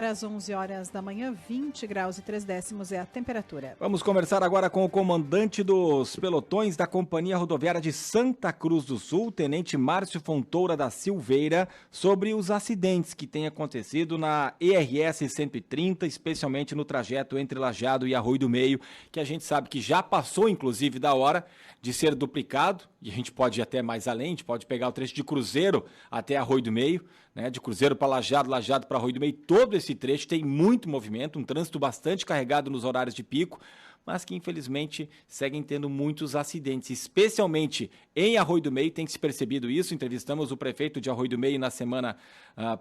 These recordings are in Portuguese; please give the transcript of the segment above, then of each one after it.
Às 11 horas da manhã, 20 graus e 3 décimos é a temperatura. Vamos conversar agora com o comandante dos pelotões da Companhia Rodoviária de Santa Cruz do Sul, Tenente Márcio Fontoura da Silveira, sobre os acidentes que têm acontecido na ERS 130, especialmente no trajeto entre Lajeado e Arroio do Meio, que a gente sabe que já passou, inclusive, da hora de ser duplicado, e a gente pode ir até mais além, a gente pode pegar o trecho de Cruzeiro até Arroio do Meio, né, de Cruzeiro para Lajeado, Lajeado para Arroio do Meio, todo esse trecho tem muito movimento, um trânsito bastante carregado nos horários de pico, mas que infelizmente seguem tendo muitos acidentes, especialmente em Arroio do Meio, tem se percebido isso. Entrevistamos o prefeito de Arroio do Meio na semana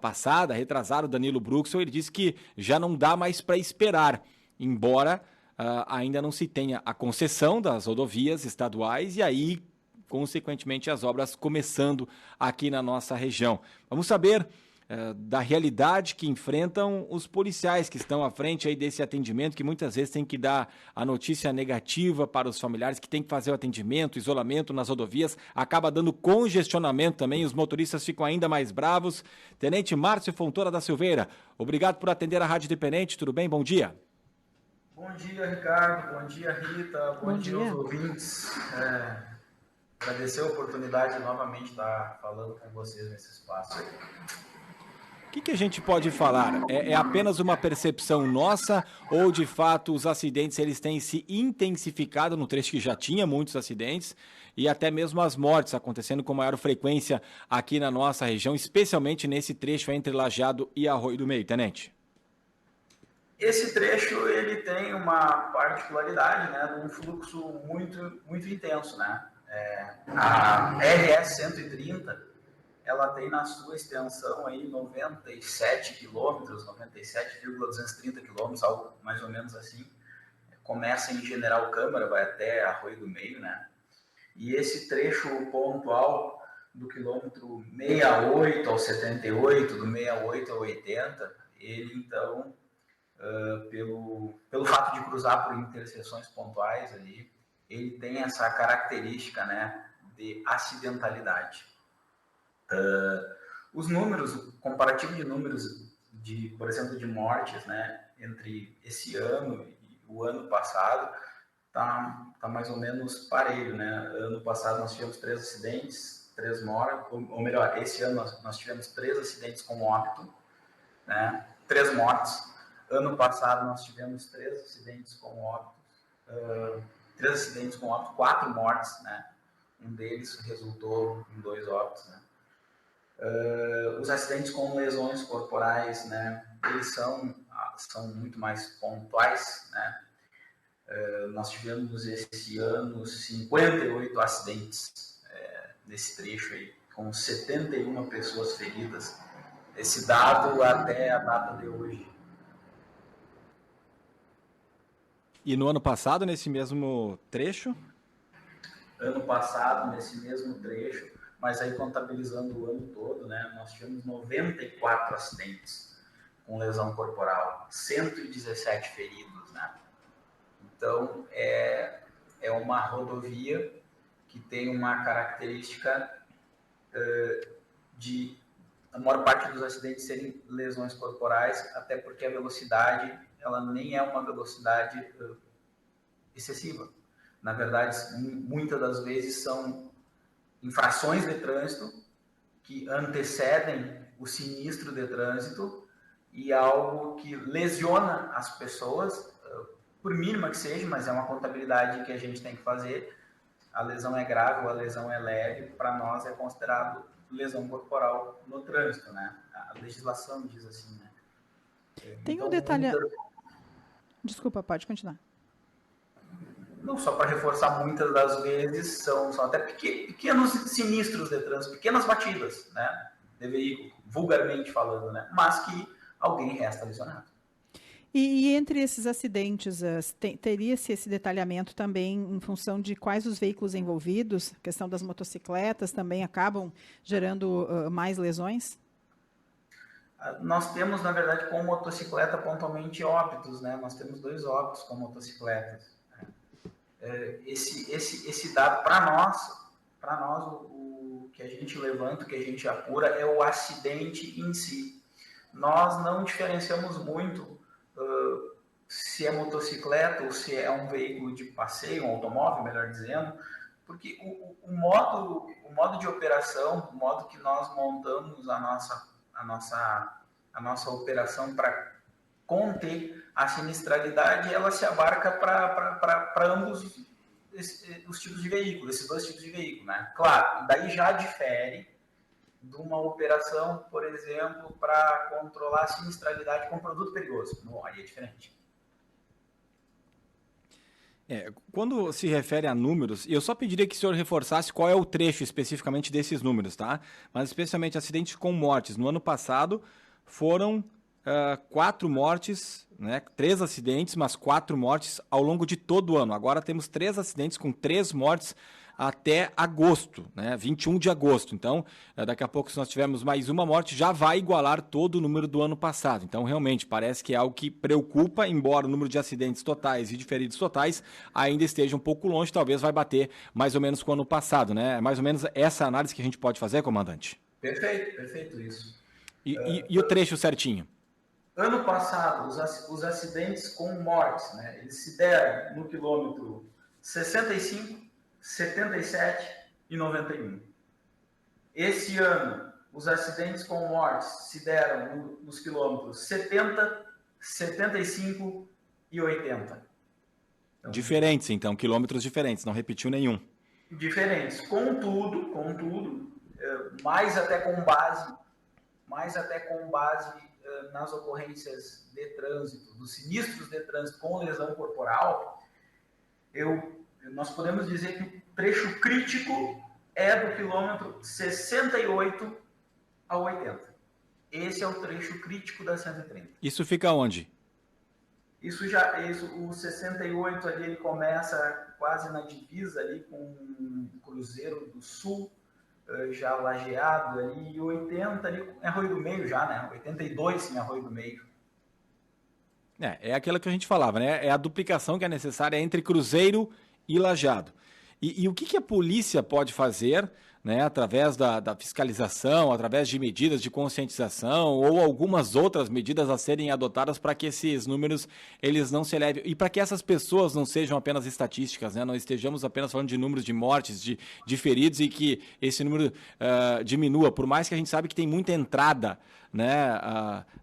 passada, retrasado, Danilo Bruxel, ele disse que já não dá mais para esperar, embora ainda não se tenha a concessão das rodovias estaduais e aí, consequentemente, as obras começando aqui na nossa região. Vamos saber da realidade que enfrentam os policiais que estão à frente aí desse atendimento, que muitas vezes tem que dar a notícia negativa para os familiares, que tem que fazer o atendimento, isolamento nas rodovias, acaba dando congestionamento também, os motoristas ficam ainda mais bravos. Tenente Márcio Fontoura da Silveira, obrigado por atender a Rádio Independente, tudo bem? Bom dia. Bom dia, Ricardo, bom dia, Rita, bom dia aos ouvintes. Agradecer a oportunidade de novamente estar falando com vocês nesse espaço aí. O que a gente pode falar? É apenas uma percepção nossa ou, de fato, os acidentes eles têm se intensificado no trecho que já tinha muitos acidentes e até mesmo as mortes acontecendo com maior frequência aqui na nossa região, especialmente nesse trecho entre Lajeado e Arroio do Meio, Tenente? Esse trecho ele tem uma particularidade, né, de um fluxo muito intenso, né? A RS 130 ela tem na sua extensão aí 97 quilômetros, 97,230 quilômetros, algo mais ou menos assim. Começa em General Câmara, vai até Arroio do Meio, né? E esse trecho pontual do quilômetro 68 ao 78, do 68 ao 80, ele então, pelo fato de cruzar por interseções pontuais ali, ele tem essa característica, né, de acidentalidade. Os números, o comparativo de números, por exemplo, de mortes, né, entre esse ano e o ano passado, tá mais ou menos parelho, né? Ano passado nós tivemos 3 acidentes, 3 mortes, ou melhor, esse ano nós tivemos 3 acidentes com óbito, né? 3 mortes. Ano passado nós tivemos 3 acidentes com óbito, 3 acidentes com óbito, 4 mortes, né? Um deles resultou em 2 óbitos, né? Os acidentes com lesões corporais, né, eles são muito mais pontuais, né? Nós tivemos esse ano 58 acidentes nesse trecho aí, com 71 pessoas feridas. Esse dado até a data de hoje. E no ano passado, nesse mesmo trecho? Ano passado, nesse mesmo trecho, mas aí contabilizando o ano todo, né, nós tivemos 94 acidentes com lesão corporal, 117 feridos, né? Então, é uma rodovia que tem uma característica de a maior parte dos acidentes serem lesões corporais, até porque a velocidade, ela nem é uma velocidade excessiva. Na verdade, muitas das vezes são infrações de trânsito que antecedem o sinistro de trânsito e algo que lesiona as pessoas, por mínima que seja, mas é uma contabilidade que a gente tem que fazer. A lesão é grave ou a lesão é leve, para nós é considerado lesão corporal no trânsito, né? A legislação diz assim, né? Tem então, um detalhe... Desculpa, pode continuar. Não, só para reforçar, muitas das vezes são até pequenos sinistros de trânsito, pequenas batidas, né, de veículo, vulgarmente falando, né, mas que alguém resta lesionado. E entre esses acidentes, teria-se esse detalhamento também em função de quais os veículos envolvidos? A questão das motocicletas também acabam gerando mais lesões? Nós temos, na verdade, com motocicleta pontualmente óbitos, né, nós temos 2 óbitos com motocicletas. Esse dado, para nós o que a gente levanta, o que a gente apura é o acidente em si. nós não diferenciamos muito se é motocicleta ou se é um veículo de passeio, um automóvel, melhor dizendo, porque o modo de operação, o modo que nós montamos a nossa operação para conter a sinistralidade, ela se abarca para ambos os tipos de veículo, esses dois tipos de veículo, né? Claro, daí já difere de uma operação, por exemplo, para controlar a sinistralidade com produto perigoso. Bom, aí é diferente. Quando se refere a números, eu só pediria que o senhor reforçasse qual é o trecho especificamente desses números, tá? Mas especialmente acidentes com mortes. No ano passado foram 4 mortes, né? 3 acidentes, mas 4 mortes ao longo de todo o ano. Agora temos 3 acidentes com 3 mortes até agosto, né? 21 de agosto. Então, daqui a pouco, se nós tivermos mais uma morte, já vai igualar todo o número do ano passado. Então, realmente, parece que é algo que preocupa, embora o número de acidentes totais e de feridos totais ainda esteja um pouco longe, talvez vai bater mais ou menos com o ano passado, né? Mais ou menos essa análise que a gente pode fazer, comandante? Perfeito isso. E o trecho certinho? Ano passado, os acidentes com mortes, né? Eles se deram no quilômetro 65, 77 e 91. Esse ano, os acidentes com mortes se deram nos quilômetros 70, 75 e 80. Então, diferentes, então, quilômetros diferentes, não repetiu nenhum. Diferentes, contudo, mais até com base nas ocorrências de trânsito, dos sinistros de trânsito com lesão corporal, nós podemos dizer que o trecho crítico é do quilômetro 68 a 80. Esse é o trecho crítico da 130. Isso fica onde? O 68 ali, ele começa quase na divisa ali com o Cruzeiro do Sul, já lajeado ali, e 80 ali em Arroio do Meio já, né? 82 em Arroio do Meio. É aquela que a gente falava, né? É a duplicação que é necessária entre Cruzeiro e Lajeado. E o que a polícia pode fazer, né, através da fiscalização, através de medidas de conscientização ou algumas outras medidas a serem adotadas para que esses números eles não se elevem e para que essas pessoas não sejam apenas estatísticas, né? Não estejamos apenas falando de números de mortes, de feridos e que esse número diminua, por mais que a gente sabe que tem muita entrada, né,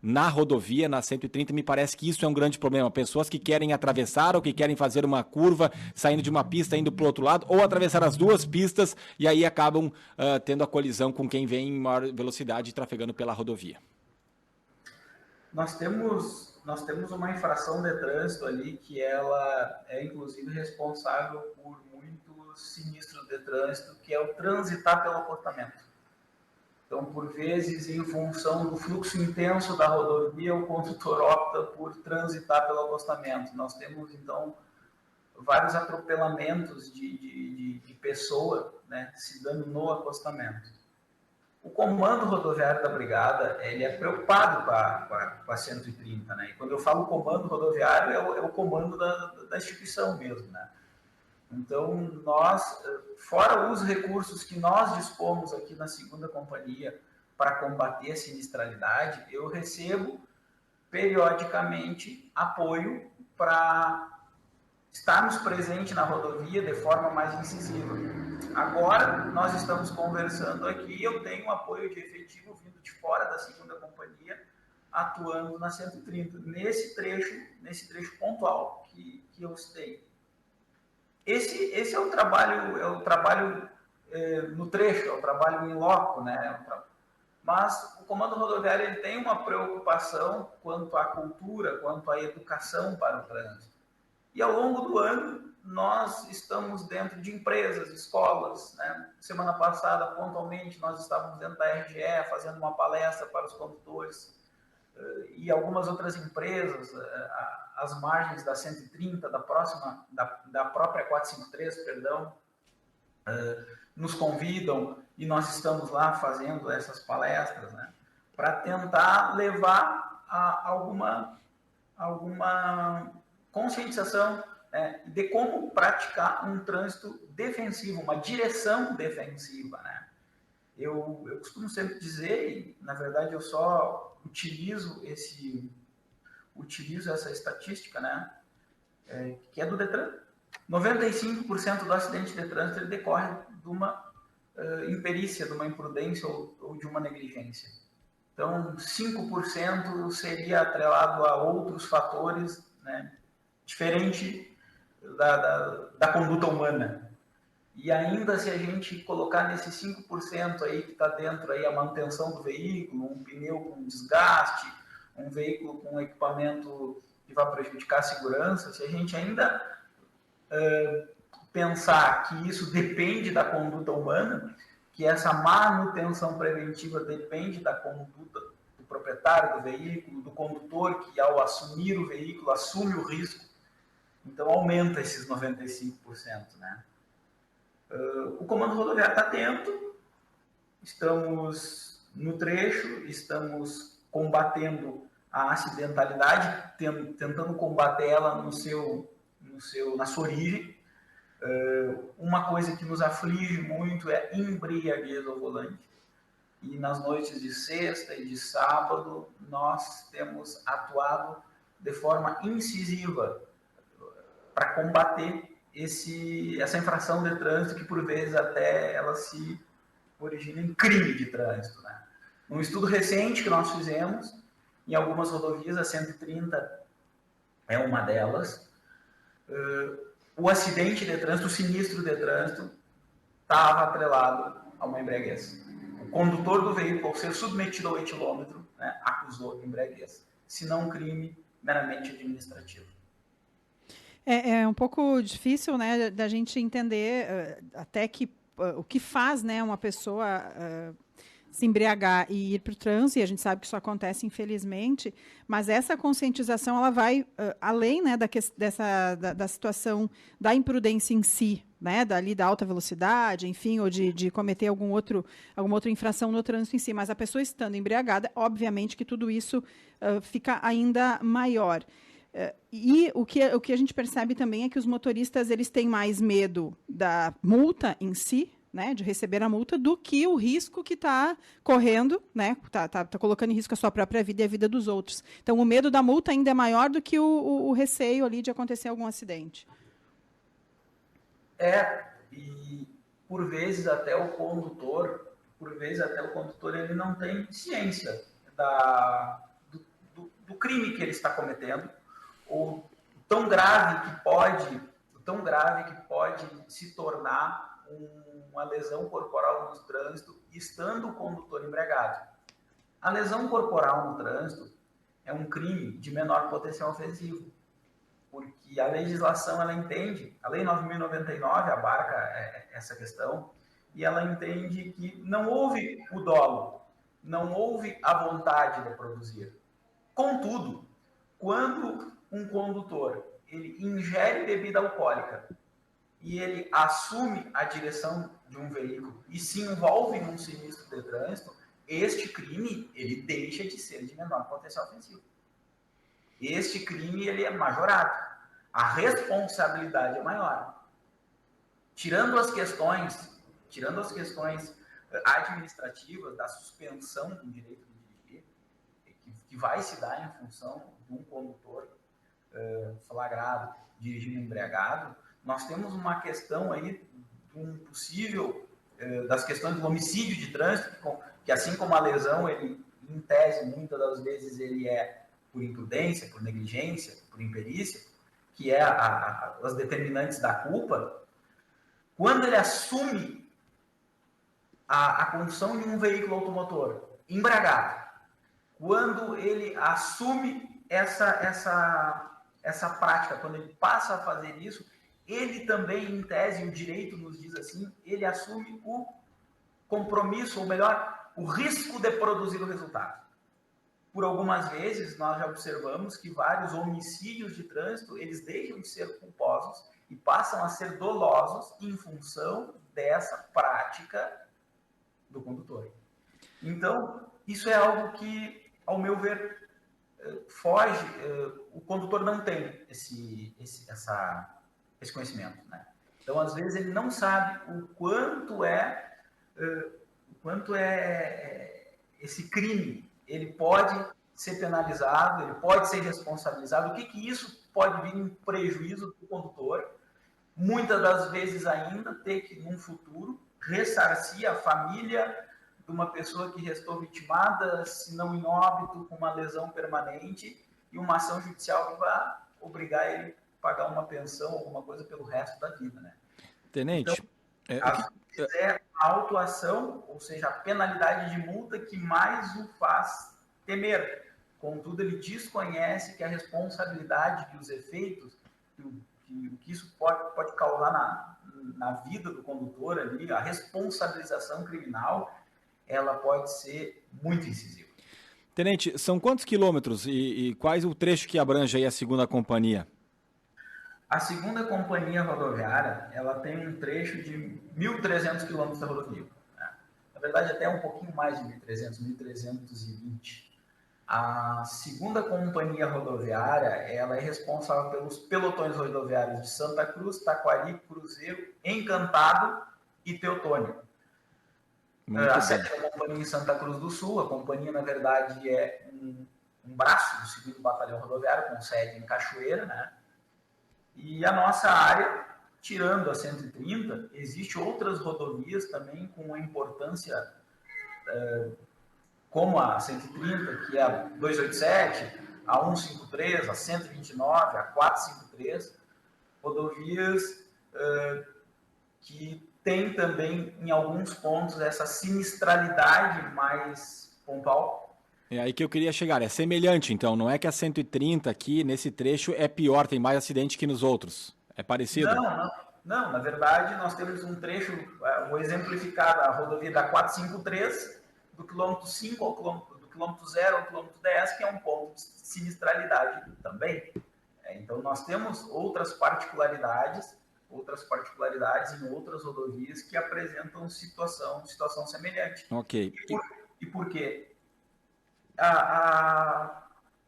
na rodovia, na 130, me parece que isso é um grande problema. Pessoas que querem atravessar ou que querem fazer uma curva saindo de uma pista, indo para o outro lado, ou atravessar as duas pistas e aí acabam tendo a colisão com quem vem em maior velocidade trafegando pela rodovia. Nós temos uma infração de trânsito ali que ela é inclusive responsável por muitos sinistros de trânsito, que é o transitar pelo acostamento. Então, por vezes, em função do fluxo intenso da rodovia, o condutor opta por transitar pelo acostamento. Nós temos, então, vários atropelamentos de pessoa, né, se dando no acostamento. O comando rodoviário da brigada, ele é preocupado com a 130, né? E quando eu falo comando rodoviário, é o comando da instituição mesmo, né? Então, nós, fora os recursos que nós dispomos aqui na 2ª Companhia para combater a sinistralidade, eu recebo periodicamente apoio para estarmos presentes na rodovia de forma mais incisiva. Agora, nós estamos conversando aqui, eu tenho um apoio de efetivo vindo de fora da 2ª Companhia, atuando na 130, nesse trecho pontual que eu citei. Esse é o trabalho no trecho, é o trabalho em loco, né? Mas o comando rodoviário ele tem uma preocupação quanto à cultura, quanto à educação para o trânsito. E ao longo do ano, nós estamos dentro de empresas, escolas, né? Semana passada, pontualmente, nós estávamos dentro da RGE fazendo uma palestra para os condutores e algumas outras empresas, às margens da 130, da própria 453, perdão, nos convidam e nós estamos lá fazendo essas palestras, né, para tentar levar a alguma conscientização de como praticar um trânsito defensivo, uma direção defensiva, né. Eu costumo sempre dizer, e na verdade eu só utilizo essa estatística, né, que é do Detran. 95% do acidente de trânsito ele decorre de uma imperícia, de uma imprudência ou de uma negligência. Então, 5% seria atrelado a outros fatores, né, diferente da conduta humana. E ainda se a gente colocar nesse 5% aí que está dentro aí a manutenção do veículo, um pneu com desgaste, um veículo com equipamento que vai prejudicar a segurança, se a gente ainda pensar que isso depende da conduta humana, que essa manutenção preventiva depende da conduta do proprietário do veículo, do condutor que ao assumir o veículo assume o risco, então aumenta esses 95%, né? O Comando Rodoviário está atento, estamos no trecho, estamos combatendo a acidentalidade, tentando combater ela na sua origem. Uma coisa que nos aflige muito é embriaguez ao volante. E nas noites de sexta e de sábado, nós temos atuado de forma incisiva para combater essa infração de trânsito que, por vezes, até ela se origina em crime de trânsito, né? Um estudo recente que nós fizemos, em algumas rodovias, a 130 é uma delas, o acidente de trânsito, o sinistro de trânsito, estava atrelado a uma embriaguez. O condutor do veículo, ao ser submetido ao etilômetro, né, acusou embriaguez, se não um crime meramente administrativo. É um pouco difícil, né, da gente entender até que o que faz, né, uma pessoa se embriagar e ir para o trânsito, e a gente sabe que isso acontece, infelizmente, mas essa conscientização ela vai além, né, da situação da imprudência em si, né, da alta velocidade, enfim, ou de cometer alguma outra infração no trânsito em si, mas a pessoa estando embriagada, obviamente que tudo isso fica ainda maior. E o que a gente percebe também é que os motoristas eles têm mais medo da multa em si, né, de receber a multa, do que o risco que está correndo, né, tá colocando em risco a sua própria vida e a vida dos outros. Então, o medo da multa ainda é maior do que o receio ali de acontecer algum acidente. E por vezes até o condutor ele não tem ciência do crime que ele está cometendo, ou tão grave que pode se tornar uma lesão corporal no trânsito, estando o condutor embriagado. A lesão corporal no trânsito é um crime de menor potencial ofensivo, porque a legislação ela entende, a Lei 9.099 abarca essa questão, e ela entende que não houve o dolo, não houve a vontade de produzir. Contudo, quando um condutor ele ingere bebida alcoólica e ele assume a direção de um veículo e se envolve num sinistro de trânsito, este crime ele deixa de ser de menor potencial ofensivo. Este crime ele é majorado. A responsabilidade é maior. Tirando as questões administrativas da suspensão do direito de dirigir, que vai se dar em função de um condutor flagrado dirigindo embriagado, nós temos uma questão aí de um possível das questões do homicídio de trânsito, que assim como a lesão, ele em tese muitas das vezes ele é por imprudência, por negligência, por imperícia, que é as determinantes da culpa. Quando ele assume a condução de um veículo automotor embriagado, quando ele assume essa prática, quando ele passa a fazer isso, ele também, em tese, o direito nos diz assim, ele assume o compromisso, ou melhor, o risco de produzir o resultado. Por algumas vezes, nós já observamos que vários homicídios de trânsito, eles deixam de ser culposos e passam a ser dolosos em função dessa prática do condutor. Então, isso é algo que, ao meu ver, foge, o condutor não tem esse conhecimento, né? Então, às vezes, ele não sabe o quanto é esse crime. Ele pode ser penalizado, ele pode ser responsabilizado. O que isso pode vir em prejuízo do condutor? Muitas das vezes ainda ter que, num futuro, ressarcir a família de uma pessoa que restou vitimada, se não em óbito, com uma lesão permanente, e uma ação judicial que vai obrigar ele a pagar uma pensão, alguma coisa pelo resto da vida, né? Tenente, então, é a autuação, ou seja, a penalidade de multa que mais o faz temer. Contudo, ele desconhece que a responsabilidade e os efeitos, que isso pode causar na vida do condutor ali, a responsabilização criminal, ela pode ser muito incisiva. Tenente, são quantos quilômetros e quais o trecho que abrange aí a segunda companhia? A segunda companhia rodoviária, ela tem um trecho de 1.300 quilômetros da rodovia. Né? Na verdade, até um pouquinho mais de 1.300, 1.320. A segunda companhia rodoviária, ela é responsável pelos pelotões rodoviários de Santa Cruz, Taquari, Cruzeiro, Encantado e Teutônia. A sétima companhia em Santa Cruz do Sul, a companhia, na verdade, é um braço do 2º Batalhão Rodoviário, com sede em Cachoeira, né? E a nossa área, tirando a 130, existe outras rodovias também com uma importância, como a 130, que é a 287, a 153, a 129, a 453, rodovias que tem também, em alguns pontos, essa sinistralidade mais pontual. É aí que eu queria chegar. É semelhante, então. Não é que a 130 aqui, nesse trecho, é pior, tem mais acidente que nos outros. É parecido? Não. Na verdade, nós temos um trecho, vou exemplificar a rodovia da 453, do quilômetro 5 do quilômetro 0 ao quilômetro 10, que é um ponto de sinistralidade também. Então, nós temos outras particularidades em outras rodovias que apresentam situação semelhante. Ok. E por quê?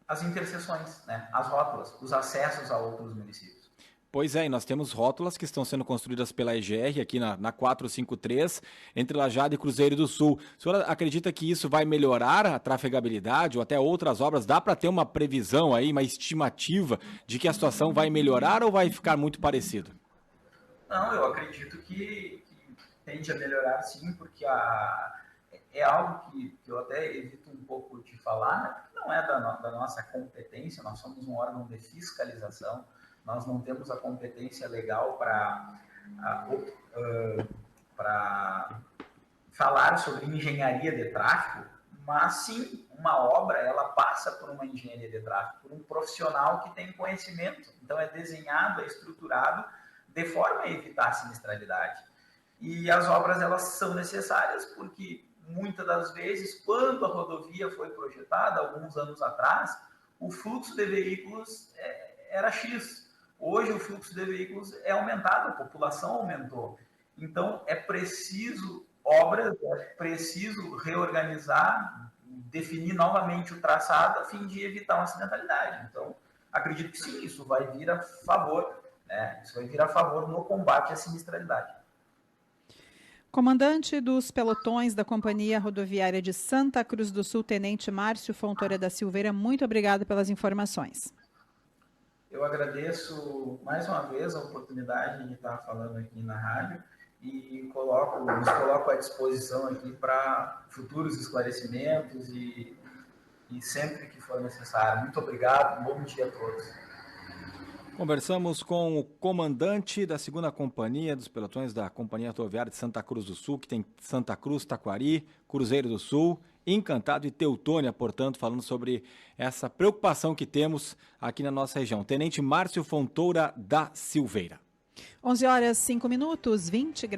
As interseções, né? As rótulas, os acessos a outros municípios. Pois é, e nós temos rótulas que estão sendo construídas pela EGR aqui na 453, entre Lajeado e Cruzeiro do Sul. A senhora acredita que isso vai melhorar a trafegabilidade ou até outras obras? Dá para ter uma previsão aí, uma estimativa de que a situação vai melhorar ou vai ficar muito parecido? Não, eu acredito que tende a melhorar sim, porque é algo que eu até evito um pouco de falar, né? Porque não é da nossa competência, nós somos um órgão de fiscalização, nós não temos a competência legal para falar sobre engenharia de tráfego, mas sim, uma obra, ela passa por uma engenharia de tráfego, por um profissional que tem conhecimento, então é desenhado, é estruturado de forma a evitar a sinistralidade. E as obras, elas são necessárias porque, muitas das vezes, quando a rodovia foi projetada, alguns anos atrás, o fluxo de veículos era X. Hoje, o fluxo de veículos é aumentado, a população aumentou. Então, é preciso obras, é preciso reorganizar, definir novamente o traçado a fim de evitar uma acidentalidade. Então, acredito que sim, isso vai vir a favor, né? Isso vai vir a favor no combate à sinistralidade. Comandante dos pelotões da Companhia Rodoviária de Santa Cruz do Sul, Tenente Márcio Fontoura da Silveira, muito obrigado pelas informações. Eu agradeço mais uma vez a oportunidade de estar falando aqui na rádio e nos coloco à disposição aqui para futuros esclarecimentos e sempre que for necessário. Muito obrigado, bom dia a todos. Conversamos com o comandante da 2ª Companhia dos Pelotões da Companhia Rodoviária de Santa Cruz do Sul, que tem Santa Cruz, Taquari, Cruzeiro do Sul, Encantado e Teutônia, portanto, falando sobre essa preocupação que temos aqui na nossa região. Tenente Márcio Fontoura da Silveira. 11h05, 20 graus.